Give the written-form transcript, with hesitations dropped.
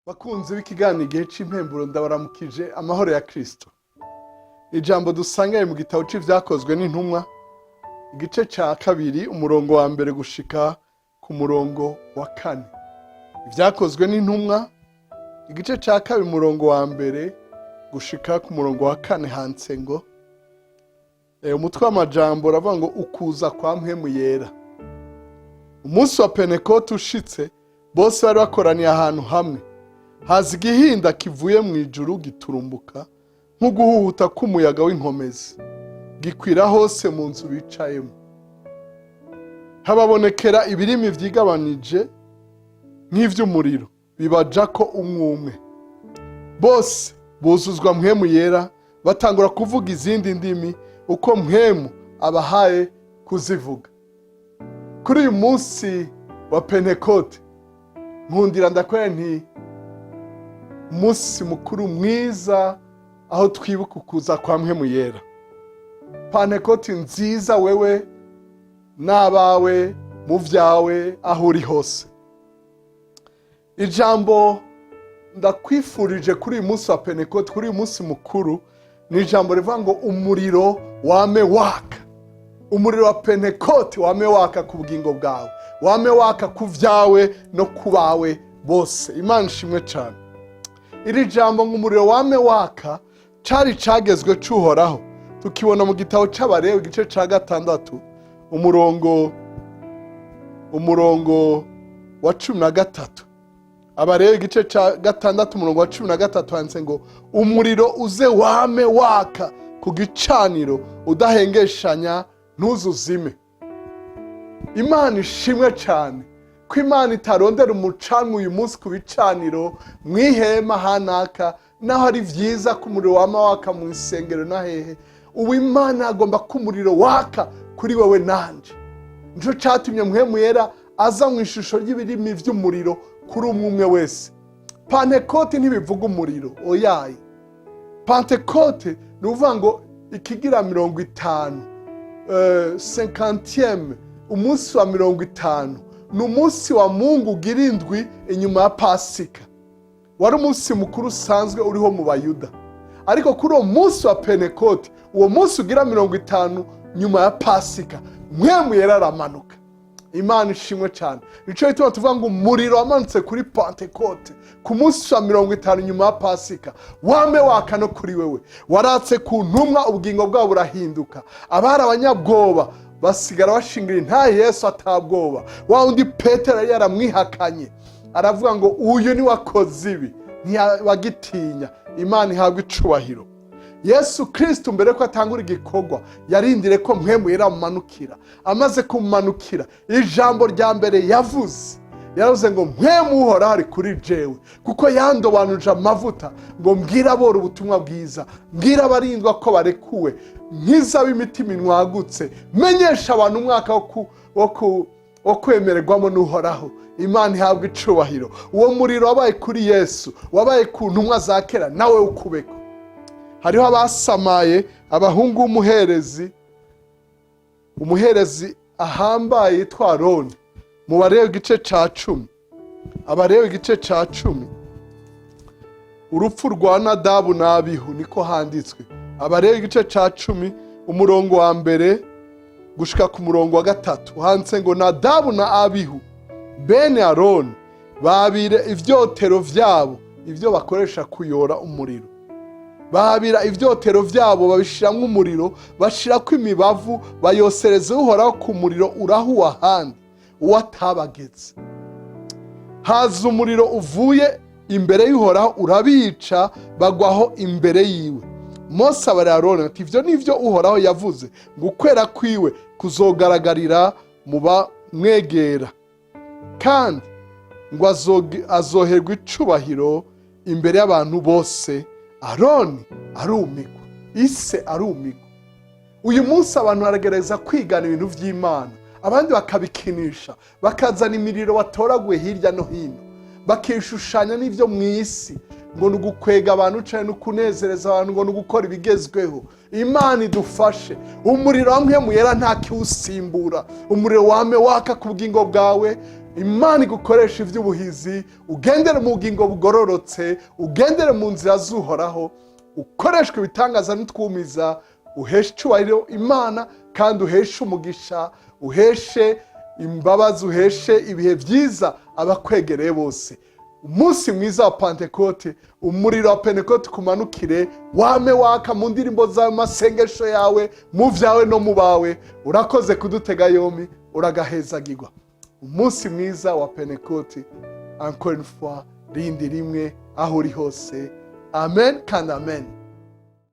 Bakunzi b'ikiganiro igihe c'impemburo ndabaramukije amahoro ya Kristo. Ijambo dusangaye mu gitabo c'ivyakozwe n'intumwa igice ca kabiri umurongo wa mbere gushika ku murongo wa kane. Ivyakozwe n'intumwa igice ca kabiri umurongo wa mbere gushika ku murongo wa kane handitse ngo umutwe w'amajambo uravuga ngo ukuza kwa mpwemu yera. Umunsi wa Pentekoti ushitse bose bari bakoraniye ahantu hamwe. Haza igihinda kivuye mu ijuru giturumbuka nk'uguhuhuta k'umuyaga w'inkomezi gikwira hose mu nzu bicayemo. Hababonekera ibirimi vyigabanije nk'ivy'umuriro bibajako umwe. Bose buzuzwa mpwemu yera batangura kuvuga izindi ndimi uko mpwemu abahaye kuzivuga. Kuri uyu munsi wa Pentekoti nkundira ndakwera nti umunsi mukuru mwiza aho twibuka ukuza kwa mpwemu yera. Pentekoti nziza wewe n'abawe mu vyawe aho uri hose. Ijambo ndakwifurije kuri uyu munsi wa Pentekoti, kuri uyu munsi mukuru, ni ijambo rivuga ngo umuriro wame waka. Umuriro wa Pentekoti wame waka ku bugingo bwawe, wame waka ku vyawe no kubawe bose. Imana ishimwe cyane. Iri jambo ng'umuriro wame waka cari cagezwe cuhoraho tukibona mu gitabo c'Abalewi igice ca 6 umurongo wa 13. Abalewi igice ca 6 umurongo wa 13 handitse ngo umuriro uze wame waka ku gicaniro udahengeshanya ntuzuzime. Imana ishimwe cyane ko Imana itarondera umucanwa uyu munsi ku bicaniro mwihema hanaka naho ari vyiza ko umuriro wama waka mu isengero na hehe. Ubu Imana agomba ko umuriro waka kuri wewe nanje. Nico catumye mpwemu yera aza mu ishusho y'ibirimi vy'umuriro kuri umwe wese. Pentekoti ntibivuga umuriro oyaye. Pentekoti ni uvuga ngo ikigira 50 50e umunsi wa 50 ni umunsi wa Mungu ugira indwi inyuma ya Pasika. Wari umunsi mukuru usanzwe uriho mu Bayuda, ariko kuri uwo munsi wa Pentekoti, uwo munsi ugira 50 nyuma ya Pasika, mpwemu yera aramanuka. Imana ishimwe cyane. Nico gituma tuvuga ngo umuriro wamanutse kuri Pentekoti ku munsi wa 50 nyuma ya Pasika wame waka no kuri wewe. Waratse ku ntumwa ubugingo bwabo burahinduka. Abari abanyabwoba basigara bashingira nta Yesu atabwoba. Wa undi Petero yari yaramwihakanye aravuga ngo uyu ni wakoze ibi ntiyabagitinya. Imana ihabwa icubahiro. Yesu Kristo mbere ko atangura igikorwa yarindire ko mpwemu yera amumanukira. Amaze kumumanukira ijambo rya mbere yavuze ngo mpwemu uhora hari kuri jewe kuko yandobanuje amavuta ngo mbwira abora ubutumwa bwiza, mbwira abarindwa ko barekuwe, nkiza b'imitima inwagutse, menyesha abantu umwaka wo kwemererwamo n'uhoraho. Imana ihabwa icubahiro. Uwo muriro wabaye kuri Yesu, wabaye ku ntumwa za kera, nawe ukubeko. Hariho abasamaye abahungu umuherezi ahambaye yitwa Aroni mu Balewi igice ca 10. Abalewi igice ca 10 urupfu rwa Nadabu na Abihu niko handitswe. Abalewi igice ca 10 umurongo wa mbere gushika ku murongo wa 3 handitse ngo Nadabu na Abihu bene Aroni babire ivyotero vyabo, ivyo bakoresha kuyora umuriro. Babira ivyotero vyabo babishiramwo umuriro, bashirako imibavu, bayosereze uhoraho ku muriro urahuwa handi uwatabageze. Haza umuriro uvuye imbere y'uhoraho urabica bagwaho imbere yiwe. Mose abara Aroni ati ivyo nivyo uhoraho yavuze ngo ukwera kwiwe kuzogaragarira mu bamwegera, kandi ngo azoherwa icubahiro imbere y'abantu bose. Aroni arumigwa, ise arumigwa. Uyu munsi abantu baragereza kwigana ibintu vy'Imana, abandi bakabikinisha, bakazana imiriro batoraguye hirya no hino, bakishushanya n'ivyo mw'isi ngo nugukwega abantu cyane no kunezereza abantu ngo nugukora ibigezweho. Imana idufashe. Umuriro wa mpwemu yera nta kiwusimbura. Umuriro wame waka ku bugingo bwawe Imana igukoresha iby'ubuhizi, ugendere mu bugingo bugororotse, ugendere mu nzira z'uhoraho, ukoreshwe ibitangaza n'utwumiza, uheshe icyubahiro Imana kandi uheshe umugisha, uheshe imbabazi, uheshe ibihe byiza abakwegereye bose. Umunsi mwiza wa Pentekoti, umuriro wa Pentekoti kumanukire, wame waka mu ndirimbo zawe, masengesho yawe, mu vyawe no mu bawe. Urakoze kudutega yombi, uragahezagirwa. Umunsi mwiza wa Pentekoti, encore une fois, rindi rimwe aho uri hose. Amen kandi amen.